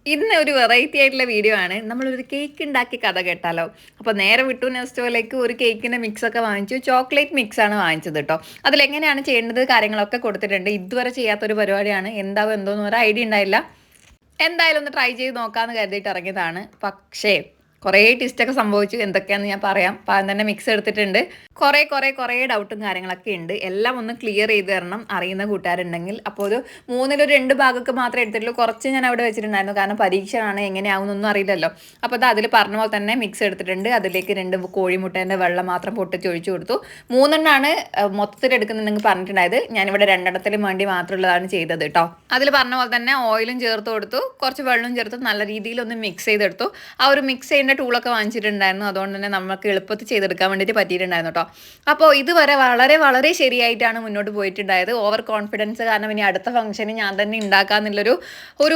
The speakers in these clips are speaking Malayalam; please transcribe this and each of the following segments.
ഇന്ന് ഒരു വെറൈറ്റി ആയിട്ടുള്ള വീഡിയോ ആണ്. നമ്മളൊരു കേക്ക് ഉണ്ടാക്കി കഥ കേട്ടാലോ? അപ്പോൾ നേരെ വിട്ടു നെസ്റ്റോയിലേക്ക് ഒരു കേക്കിൻ്റെ മിക്സൊക്കെ വാങ്ങിച്ചു. ചോക്ലേറ്റ് മിക്സ് ആണ് വാങ്ങിച്ചത് കേട്ടോ. അതിലെങ്ങനെയാണ് ചെയ്യേണ്ടത് കാര്യങ്ങളൊക്കെ കൊടുത്തിട്ടുണ്ട്. ഇതുവരെ ചെയ്യാത്തൊരു പരിപാടിയാണ്. എന്താവും എന്തോന്നും ഒരു ഐഡിയ ഉണ്ടായില്ല. എന്തായാലും ഒന്ന് ട്രൈ ചെയ്ത് നോക്കാമെന്ന് കരുതിയിട്ട് ഇറങ്ങിയതാണ്. പക്ഷേ കുറേ ട്വിസ്റ്റൊക്കെ സംഭവിച്ചു. എന്തൊക്കെയാണെന്ന് ഞാൻ പറയാം. അപ്പം തന്നെ മിക്സ് എടുത്തിട്ടുണ്ട്. കുറേ ഡൗട്ടും കാര്യങ്ങളൊക്കെ ഉണ്ട്. എല്ലാം ഒന്ന് ക്ലിയർ ചെയ്ത് തരണം അറിയുന്ന കൂട്ടുകാരുണ്ടെങ്കിൽ. അപ്പോൾ ഒരു 2 ഭാഗമൊക്കെ മാത്രമേ എടുത്തിട്ടുള്ളൂ. കുറച്ച് ഞാൻ അവിടെ വെച്ചിട്ടുണ്ടായിരുന്നു. കാരണം പരീക്ഷയാണ്, എങ്ങനെയാവുന്നൊന്നും അറിയില്ലല്ലോ. അപ്പോൾ അത് അതിൽ പറഞ്ഞ പോലെ തന്നെ മിക്സ് എടുത്തിട്ടുണ്ട്. അതിലേക്ക് 2 കോഴിമുട്ടേൻ്റെ വെള്ളം മാത്രം പൊട്ടിച്ചൊഴിച്ചു കൊടുത്തു. 3 മൊത്തത്തിൽ എടുക്കുന്നുണ്ടെങ്കിൽ പറഞ്ഞിട്ടുണ്ടായത്. ഞാനിവിടെ 2 വേണ്ടി മാത്രമുള്ളതാണ് ചെയ്തത് കേട്ടോ. അതിൽ പറഞ്ഞ പോലെ തന്നെ ഓയിലും ചേർത്ത് കൊടുത്തു, കുറച്ച് വെള്ളവും ചേർത്ത് നല്ല രീതിയിൽ ഒന്ന് മിക്സ് ചെയ്തെടുത്തു. ആ ഒരു മിക്സ് ചെയ്യുന്ന ടൂളൊക്കെ വാങ്ങിച്ചിട്ടുണ്ടായിരുന്നു. അതുകൊണ്ട് തന്നെ നമുക്ക് എളുപ്പത്തിൽ ചെയ്തെടുക്കാൻ വേണ്ടിയിട്ട് പറ്റിയിട്ടുണ്ടായിരുന്നു കേട്ടോ. അപ്പോൾ ഇതുവരെ വളരെ ശരിയായിട്ടാണ് മുന്നോട്ട് പോയിട്ടുണ്ടായത്. ഓവർ കോൺഫിഡൻസ് കാരണം ഇനി അടുത്ത ഫംഗ്ഷന് ഞാൻ തന്നെ ഉണ്ടാക്കാമെന്നുള്ളൊരു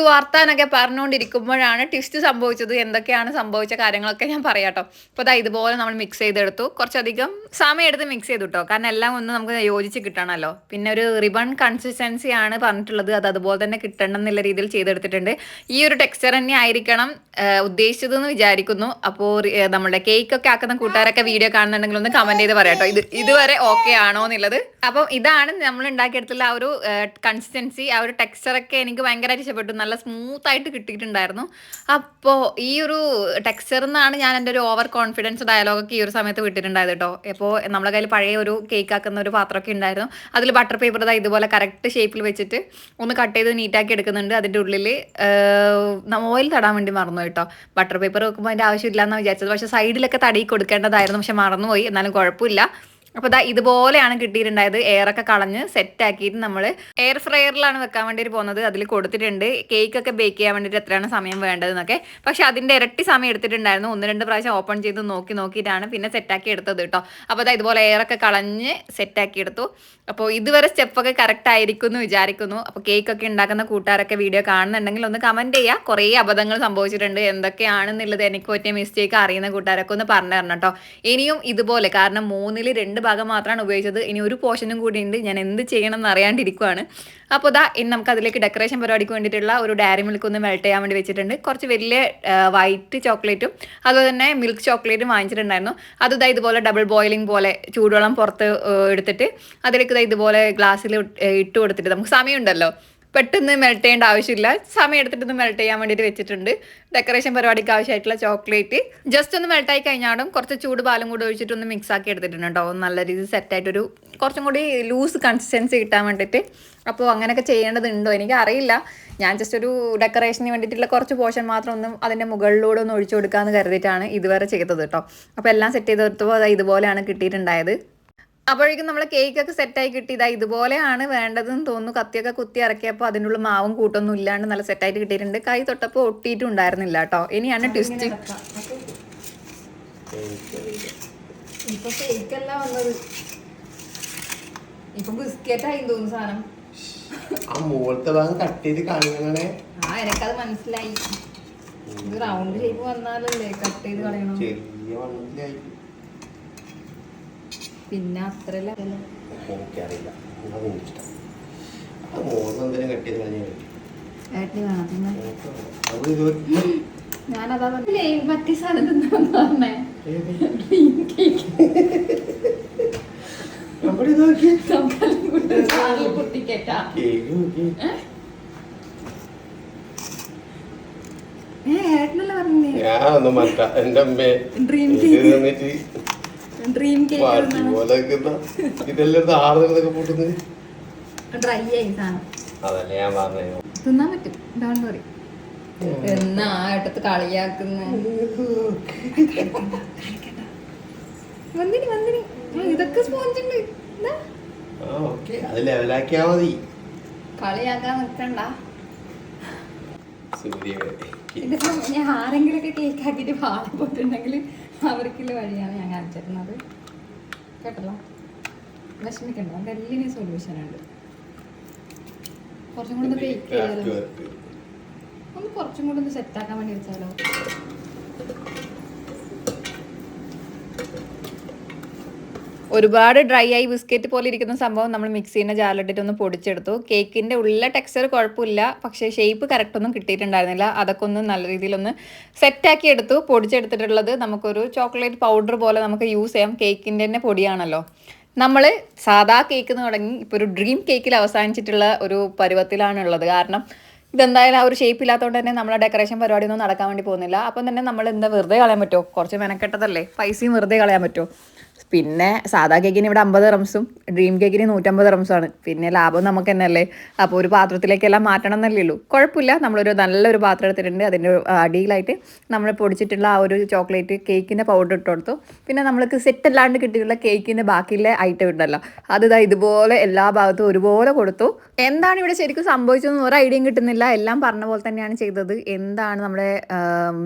വർത്താനൊക്കെ പറഞ്ഞുകൊണ്ടിരിക്കുമ്പോഴാണ് ട്വിസ്റ്റ് സംഭവിച്ചത്. എന്തൊക്കെയാണ് സംഭവിച്ച കാര്യങ്ങളൊക്കെ ഞാൻ പറയാം കേട്ടോ. അപ്പോൾ അതാ ഇതുപോലെ നമ്മൾ മിക്സ് ചെയ്തെടുത്തു. കുറച്ചധികം സമയം എടുത്ത് മിക്സ് ചെയ്തു കേട്ടോ. കാരണം എല്ലാം ഒന്ന് നമുക്ക് യോജിച്ച് കിട്ടണമല്ലോ. പിന്നെ ഒരു റിബൺ കൺസിസ്റ്റൻസി ആണ് പറഞ്ഞിട്ടുള്ളത്. അത് അതുപോലെ തന്നെ കിട്ടണം എന്നുള്ള രീതിയിൽ ചെയ്തെടുത്തിട്ടുണ്ട്. ഈ ഒരു ടെക്സ്ചർ തന്നെ ആയിരിക്കണം ഉദ്ദേശിച്ചതെന്ന് വിചാരിക്കുന്നു. അപ്പോൾ നമ്മുടെ കേക്കൊക്കെ ആക്കുന്ന കൂട്ടുകാരൊക്കെ വീഡിയോ കാണുന്നുണ്ടെങ്കിൽ ഒന്ന് കമന്റ് ചെയ്ത് പറയാം കേട്ടോ. ഇതുവരെ ഓക്കെ ആണോ എന്നുള്ളത്. അപ്പം ഇതാണ് നമ്മൾ ഉണ്ടാക്കിയെടുത്തുള്ള ആ ഒരു കൺസിസ്റ്റൻസി, ആ ഒരു ടെക്സ്ചറൊക്കെ എനിക്ക് ഭയങ്കരമായിട്ട് ഇഷ്ടപ്പെട്ടു. നല്ല സ്മൂത്ത് ആയിട്ട് കിട്ടിയിട്ടുണ്ടായിരുന്നു. അപ്പോൾ ഈ ഒരു ടെക്സ്ചറിൽ നിന്നാണ് ഞാൻ എൻ്റെ ഒരു ഓവർ കോൺഫിഡൻസ് ഡയലോഗൊക്കെ ഈ ഒരു സമയത്ത് വിട്ടിട്ടുണ്ടായത് കേട്ടോ. അപ്പോൾ നമ്മളെ കയ്യിൽ പഴയ ഒരു കേക്ക് ആക്കുന്ന ഒരു പാത്രമൊക്കെ ഉണ്ടായിരുന്നു. അതിൽ ബട്ടർ പേപ്പർ ഇതുപോലെ കറക്റ്റ് ഷേപ്പിൽ വെച്ചിട്ട് ഒന്ന് കട്ട് ചെയ്ത് നീറ്റാക്കി എടുക്കുന്നുണ്ട്. അതിൻ്റെ ഉള്ളിൽ ഓയിൽ തടാൻ വേണ്ടി മറന്നു കേട്ടോ. ബട്ടർ പേപ്പർ വെക്കുമ്പോൾ അതിൻ്റെ ആവശ്യമില്ല എന്നാണ് വിചാരിച്ചത്. പക്ഷേ സൈഡിലൊക്കെ തടി കൊടുക്കേണ്ടതായിരുന്നു. പക്ഷെ മറന്നുപോയി. എന്നാലും കുഴപ്പമില്ല. അപ്പോൾ ഇതുപോലെയാണ് കിട്ടിയിട്ടുണ്ടായത്. എയറൊക്കെ കളഞ്ഞ് സെറ്റാക്കിയിട്ട് നമ്മൾ എയർ ഫ്രയറിലാണ് വെക്കാൻ വേണ്ടിയിട്ട് പോകുന്നത്. അതിൽ കൊടുത്തിട്ടുണ്ട് കേക്കൊക്കെ ബേക്ക് ചെയ്യാൻ വേണ്ടിയിട്ട് എത്രയാണ് സമയം വേണ്ടതെന്നൊക്കെ. പക്ഷേ അതിൻ്റെ ഇരട്ടി സമയം എടുത്തിട്ടുണ്ടായിരുന്നു. 1-2 പ്രാവശ്യം ഓപ്പൺ ചെയ്ത് നോക്കിയിട്ടാണ് പിന്നെ സെറ്റാക്കി എടുത്തത് കേട്ടോ. അപ്പോൾ ഇതുപോലെ എയറൊക്കെ കളഞ്ഞ് സെറ്റാക്കി എടുത്തു. അപ്പോൾ ഇതുവരെ സ്റ്റെപ്പൊക്കെ കറക്റ്റ് ആയിരിക്കും എന്ന് വിചാരിക്കുന്നു. അപ്പോൾ കേക്കൊക്കെ ഉണ്ടാക്കുന്ന കൂട്ടുകാരൊക്കെ വീഡിയോ കാണുന്നുണ്ടെങ്കിൽ ഒന്ന് കമൻറ്റ് ചെയ്യുക. കുറേ അബദ്ധങ്ങൾ സംഭവിച്ചിട്ടുണ്ട്. എന്തൊക്കെയാണെന്നുള്ളത് എനിക്ക് പറ്റിയ മിസ്റ്റേക്ക് അറിയുന്ന കൂട്ടുകാരൊക്കെ ഒന്ന് പറഞ്ഞു തരണം കേട്ടോ. ഇനിയും ഇതുപോലെ, കാരണം 3-ൽ 2 ഭാഗം മാത്രമാണ് ഉപയോഗിച്ചത്. ഇനി ഒരു പോർഷനും കൂടി ഉണ്ട്. ഞാൻ എന്ത് ചെയ്യണം എന്ന് അറിയാണ്ടിരിക്കുവാണ്. അപ്പോൾ ഇനി നമുക്ക് അതിലേക്ക് ഡെക്കറേഷൻ പരിപാടിക്ക് വേണ്ടിയിട്ടുള്ള ഒരു ഡയറി മിൽക്ക് ഒന്ന് മെൽറ്റ് ചെയ്യാൻ വേണ്ടി വെച്ചിട്ടുണ്ട്. കുറച്ച് വലിയ വൈറ്റ് ചോക്ലേറ്റും അതുപോലെ തന്നെ മിൽക്ക് ചോക്ലേറ്റും വാങ്ങിച്ചിട്ടുണ്ടായിരുന്നു. അത് ഇതുപോലെ ഡബിൾ ബോയിലിംഗ് പോലെ ചൂടുവെള്ളം പുറത്ത് എടുത്തിട്ട് അതിലേക്ക് ഇതുപോലെ ഗ്ലാസ്സിൽ ഇട്ട് കൊടുത്തിട്ട്, നമുക്ക് സമയമുണ്ടല്ലോ, പെട്ടെന്ന് മെൽറ്റ് ചെയ്യേണ്ട ആവശ്യമില്ല. സമയം എടുത്തിട്ടൊന്ന് മെൽറ്റ് ചെയ്യാൻ വേണ്ടിയിട്ട് വെച്ചിട്ടുണ്ട്. ഡെക്കറേഷൻ പരിപാടിക്ക് ആവശ്യമായിട്ടുള്ള ചോക്ലേറ്റ് ജസ്റ്റ് ഒന്ന് മെൽട്ടായി കഴിഞ്ഞാലും കുറച്ച് ചൂട് പാലും കൂടി ഒഴിച്ചിട്ടൊന്ന് മിക്സ് ആക്കി എടുത്തിട്ടുണ്ട് കേട്ടോ. നല്ല രീതിയിൽ സെറ്റായിട്ടൊരു കുറച്ചും കൂടി ലൂസ് കൺസിസ്റ്റൻസി കിട്ടാൻ വേണ്ടിയിട്ട്. അപ്പോൾ അങ്ങനെയൊക്കെ ചെയ്യേണ്ടതുണ്ടോ എനിക്ക് അറിയില്ല. ഞാൻ ജസ്റ്റ് ഒരു ഡെക്കറേഷന് വേണ്ടിയിട്ടുള്ള കുറച്ച് പോർഷൻ മാത്രം ഒന്ന് അതിൻ്റെ മുകളിലൂടെ ഒന്ന് ഒഴിച്ചു കൊടുക്കാമെന്ന് കരുതിയിട്ടാണ് ഇതുവരെ ചെയ്തത് കേട്ടോ. അപ്പോൾ എല്ലാം സെറ്റ് ചെയ്ത് കൊടുത്തപ്പോൾ ഇതുപോലെയാണ് കിട്ടിയിട്ടുണ്ടായത്. അപ്പോഴേക്കും നമ്മൾ കേക്കൊക്കെ സെറ്റായി കിട്ടി. ഇതുപോലെയാണ് വേണ്ടതെന്ന് തോന്നുന്നു. കത്തിയൊക്കെ കുത്തി ഇറക്കിയപ്പോൾ അതിൻ്റെ ഉള്ളിൽ മാവും കൂട്ടൊന്നും ഇല്ലാണ്ട് നല്ല സെറ്റായിട്ട് കിട്ടിയിട്ടുണ്ട്. കൈ തൊട്ടപ്പോൾ ഒട്ടിയിട്ടും ഉണ്ടായിരുന്നില്ല കേട്ടോ. ഇനിയാണ് ട്വിസ്റ്റ്. ഇപ്പൊ കേക്കല്ല വന്നത്, ഇപ്പൊ ബിസ്ക്കറ്റായി തോന്നുന്നു സാധനം. എനിക്കത് മനസ്സിലായി. ഇത് റൗണ്ട് ഷേപ്പ് വന്നാലല്ലേ കട്ട് ചെയ്ത് കളയണം. പിന്നെ അത്രല്ല ഞാനതാ മറ്റേ സാധനം പറഞ്ഞേ. ഏട്ടനല്ലേ പറഞ്ഞേ ഡ്രീം കേക്ക് ഡ്രൈ ആയി സാധനം തിന്നാൻ പറ്റും. Don't worry. എന്നാ ഏട്ടത്ത് കളിയാക്കുന്ന വന്നിനി ഇതൊക്കെ സ്പോഞ്ചുണ്ട്. കളിയാക്കാൻ നിൽക്കണ്ട. ഇതിപ്പോ ഞാൻ ആരെങ്കിലൊക്കെ കേക്ക് ആക്കിയിട്ട് പാള പോയിട്ടുണ്ടെങ്കിൽ അവർക്കുള്ള വഴിയാണ് ഞാൻ കാണിച്ചിരുന്നത് കേട്ടല്ലോ. വിഷമിക്കണ്ട, നമുക്ക് എല്ലാം സൊല്യൂഷൻ ഉണ്ട്. കുറച്ചും കൂടെ ഒന്ന് ബേക്ക് ചെയ്യാലോ, ഒന്ന് കുറച്ചും കൂടെ ഒന്ന് സെറ്റാക്കാൻ വേണ്ടി വെച്ചാലോ. ഒരുപാട് ഡ്രൈ ആയി ബിസ്ക്കറ്റ് പോലെ ഇരിക്കുന്ന സംഭവം നമ്മൾ മിക്സീൻ്റെ ജാറിലിട്ടിട്ട് ഒന്ന് പൊടിച്ചെടുത്തു. കേക്കിൻ്റെ ഉള്ളിലെ ടെക്സ്ചർ കുഴപ്പമില്ല, പക്ഷേ ഷേപ്പ് കറക്റ്റ് ഒന്നും കിട്ടിയിട്ടുണ്ടായിരുന്നില്ല. അതൊക്കെ ഒന്ന് നല്ല രീതിയിലൊന്ന് സെറ്റാക്കി എടുത്തു. പൊടിച്ചെടുത്തിട്ടുള്ളത് നമുക്കൊരു ചോക്ലേറ്റ് പൗഡർ പോലെ നമുക്ക് യൂസ് ചെയ്യാം. കേക്കിൻ്റെ തന്നെ പൊടിയാണല്ലോ. നമ്മൾ സാധാ കേക്ക് തുടങ്ങി ഇപ്പോൾ ഒരു ഡ്രീം കേക്കിൽ അവസാനിച്ചിട്ടുള്ള ഒരു പരുവത്തിലാണുള്ളത്. കാരണം ഇതെന്തായാലും ആ ഒരു ഷേപ്പ് ഇല്ലാത്തതുകൊണ്ട് തന്നെ നമ്മളെ ഡെക്കറേഷൻ പരിപാടിയൊന്നും നടക്കാൻ വേണ്ടി പോകുന്നില്ല. അപ്പം തന്നെ നമ്മൾ എന്താ വെറുതെ കളയാൻ പറ്റുമോ? കുറച്ച് മെനക്കെട്ടതല്ലേ, പൈസയും വെറുതെ കളയാൻ പറ്റുമോ? പിന്നെ സാധാ കേക്കിന് ഇവിടെ 50 റംസും ഡ്രീം കേക്കിന് 150 റംസാണ്. പിന്നെ ലാഭം നമുക്ക് തന്നെ അല്ലേ. അപ്പോൾ ഒരു പാത്രത്തിലേക്കെല്ലാം മാറ്റണം എന്നല്ലേ ഉള്ളൂ. കുഴപ്പമില്ല, നമ്മളൊരു നല്ലൊരു പാത്രം എടുത്തിട്ടുണ്ട്. അതിൻ്റെ അടിയിലായിട്ട് നമ്മൾ പൊടിച്ചിട്ടുള്ള ആ ഒരു ചോക്ലേറ്റ് കേക്കിൻ്റെ പൗഡർ ഇട്ട് കൊടുത്തു. പിന്നെ നമ്മൾക്ക് സെറ്റ് അല്ലാണ്ട് കിട്ടിയിട്ടുള്ള കേക്കിൻ്റെ ബാക്കിയുള്ള ഐറ്റം ഉണ്ടല്ലോ, അത് ഇതുപോലെ എല്ലാ ഭാഗത്തും ഒരുപോലെ കൊടുത്തു. എന്താണ് ഇവിടെ ശരിക്കും സംഭവിച്ചതെന്ന് ഒരു ഐഡിയയും കിട്ടുന്നില്ല. എല്ലാം പറഞ്ഞ പോലെ തന്നെയാണ് ചെയ്തത്. എന്താണ് നമ്മുടെ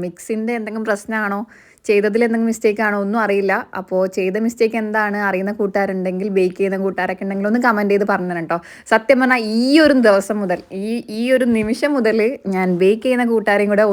മിക്സിൻ്റെ എന്തെങ്കിലും പ്രശ്നമാണോ, ചെയ്തതിൽ എന്തെങ്കിലും മിസ്റ്റേക്ക് ആണോ ഒന്നും അറിയില്ല. അപ്പോൾ ചെയ്ത മിസ്റ്റേക്ക് എന്താണ് അറിയുന്ന കൂട്ടുകാരുണ്ടെങ്കിൽ, ബേക്ക് ചെയ്യുന്ന കൂട്ടുകാരൊക്കെ ഉണ്ടെങ്കിൽ ഒന്ന് കമൻറ്റ് ചെയ്ത് പറഞ്ഞു തരണം കേട്ടോ. സത്യം പറഞ്ഞാൽ ഈ ഒരു ദിവസം മുതൽ ഈ ഒരു നിമിഷം മുതൽ ഞാൻ ബേക്ക് ചെയ്യുന്ന കൂട്ടുകാരെയും കൂടെ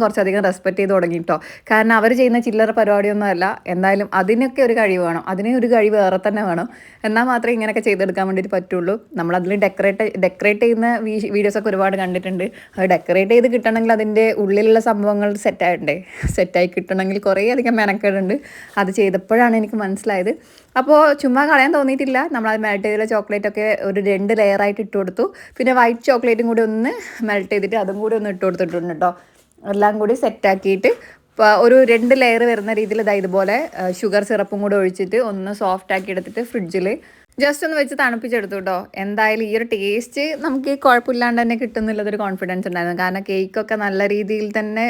കുറച്ചധികം റെസ്പെക്ട് ചെയ്ത് തുടങ്ങി കേട്ടോ. കാരണം അവർ ചെയ്യുന്ന ചില്ലറ പരിപാടിയൊന്നും അല്ല. എന്തായാലും അതിനൊക്കെ ഒരു കഴിവ് വേണം, ഒരു കഴിവ് വേറെ തന്നെ വേണം. എന്നാൽ മാത്രമേ ഇങ്ങനെയൊക്കെ ചെയ്തെടുക്കാൻ വേണ്ടിയിട്ട് പറ്റുള്ളൂ. നമ്മളതിൽ ഡെക്കറേറ്റ് ചെയ്യുന്ന വീഡിയോസൊക്കെ ഒരുപാട് കണ്ടിട്ടുണ്ട്. അത് ഡെക്കറേറ്റ് ചെയ്ത് കിട്ടണമെങ്കിൽ അതിൻ്റെ ഉള്ളിലുള്ള സംഭവങ്ങൾ സെറ്റായി കിട്ടണമെങ്കിൽ കുറേ അധികം മെനക്കേടുണ്ട്. അത് ചെയ്തപ്പോഴാണ് എനിക്ക് മനസ്സിലായത്. അപ്പോൾ ചുമ്മാ കളയാൻ തോന്നിയിട്ടില്ല. നമ്മളത് മെൽറ്റ് ചെയ്തുള്ള ചോക്ലേറ്റൊക്കെ ഒരു 2 ലെയറായിട്ട് ഇട്ട് കൊടുത്തു. പിന്നെ വൈറ്റ് ചോക്ലേറ്റും കൂടി ഒന്ന് മെൽറ്റ് ചെയ്തിട്ട് അതും കൂടി ഒന്ന് ഇട്ട് കൊടുത്തിട്ടുണ്ട് കേട്ടോ. എല്ലാം കൂടി സെറ്റാക്കിയിട്ട് ഒരു 2 ലെയർ വരുന്ന രീതിയിൽ ഇതുപോലെ ഷുഗർ സിറപ്പും കൂടി ഒഴിച്ചിട്ട് ഒന്ന് സോഫ്റ്റ് ആക്കി എടുത്തിട്ട് ഫ്രിഡ്ജിൽ ജസ്റ്റ് ഒന്ന് വെച്ച് തണുപ്പിച്ചെടുത്തു കേട്ടോ. എന്തായാലും ഈ ഒരു ടേസ്റ്റ് നമുക്ക് കുഴപ്പമില്ലാണ്ട് തന്നെ കിട്ടുന്നുള്ളതൊരു കോൺഫിഡൻസ് ഉണ്ടായിരുന്നു. കാരണം കേക്കൊക്കെ നല്ല രീതിയിൽ തന്നെ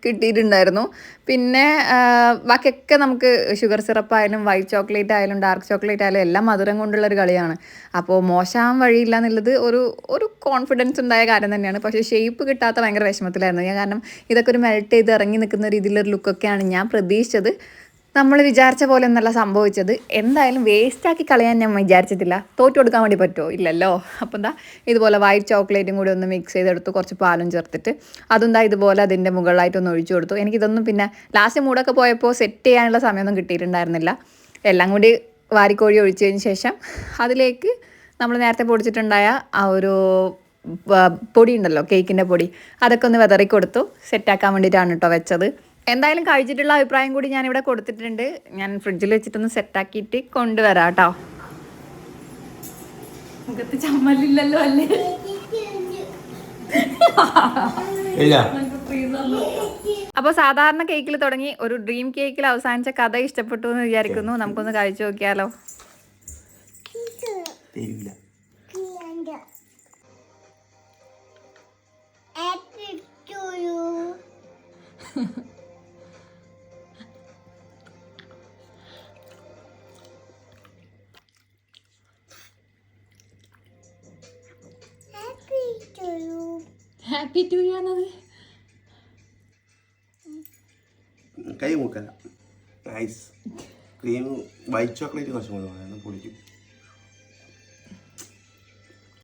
കിട്ടിയിട്ടുണ്ടായിരുന്നു. പിന്നെ ബാക്കിയൊക്കെ നമുക്ക് ഷുഗർ സിറപ്പായാലും വൈറ്റ് ചോക്ലേറ്റ് ആയാലും ഡാർക്ക് ചോക്ലേറ്റ് ആയാലും എല്ലാം മധുരം കൊണ്ടുള്ളൊരു കളിയാണ്. അപ്പോൾ മോശമാകാൻ വഴിയില്ല എന്നുള്ളത് ഒരു കോൺഫിഡൻസ് ഉണ്ടായ കാര്യം തന്നെയാണ്. പക്ഷേ ഷേപ്പ് കിട്ടാത്ത ഭയങ്കര വിഷമത്തിലായിരുന്നു ഞാൻ. കാരണം ഇതൊക്കെ ഒരു മെൽറ്റ് ചെയ്ത് ഇറങ്ങി നിൽക്കുന്ന രീതിയിലൊരു ലുക്കൊക്കെയാണ് ഞാൻ പ്രതീക്ഷിച്ചത്. നമ്മൾ വിചാരിച്ച പോലെ ഒന്നല്ല സംഭവിച്ചത്. എന്തായാലും വേസ്റ്റാക്കി കളയാൻ ഞാൻ വിചാരിച്ചിട്ടില്ല. തോറ്റു കൊടുക്കാൻ വേണ്ടി പറ്റുമോ? ഇല്ലല്ലോ. അപ്പം ഇതുപോലെ വൈറ്റ് ചോക്ലേറ്റും കൂടി ഒന്ന് മിക്സ് ചെയ്തെടുത്തു, കുറച്ച് പാലും ചേർത്തിട്ട് അതും ഇതുപോലെ അതിൻ്റെ മുകളിലായിട്ടൊന്ന് ഒഴിച്ചു കൊടുത്തു. എനിക്കിതൊന്നും പിന്നെ ലാസ്റ്റ് മൂടൊക്കെ പോയപ്പോൾ സെറ്റ് ചെയ്യാനുള്ള സമയമൊന്നും കിട്ടിയിട്ടുണ്ടായിരുന്നില്ല. എല്ലാം കൂടി വാരിക്കോഴി ഒഴിച്ചതിന് ശേഷം അതിലേക്ക് നമ്മൾ നേരത്തെ പൊടിച്ചിട്ടുണ്ടായ ആ ഒരു പൊടി ഉണ്ടല്ലോ, കേക്കിൻ്റെ പൊടി, അതൊക്കെ ഒന്ന് വിതറി കൊടുത്തു. സെറ്റാക്കാൻ വേണ്ടിയിട്ടാണ് കേട്ടോ വെച്ചത്. എന്തായാലും കഴിച്ചിട്ടുള്ള അഭിപ്രായം കൂടി ഞാനിവിടെ കൊടുത്തിട്ടുണ്ട്. ഞാൻ ഫ്രിഡ്ജിൽ വെച്ചിട്ടൊന്ന് സെറ്റാക്കിയിട്ട് കൊണ്ടുവരാം കേട്ടോ. മുഖത്ത് ചമ്മലില്ലല്ലോ അല്ലേ? അപ്പോൾ സാധാരണ കേക്കിൽ തുടങ്ങി ഒരു ഡ്രീം കേക്കിൽ അവസാനിച്ച കഥ ഇഷ്ടപ്പെട്ടു എന്ന് വിചാരിക്കുന്നു. നമുക്കൊന്ന് കഴിച്ചു നോക്കിയാലോ. ഹാപ്പി ടു യു എന്നത് കൈ മുക്കല. നൈസ്. ക്രീം വൈറ്റ് ചോക്ലേറ്റ് കുറച്ചും കൂടെ പൊടിക്കും.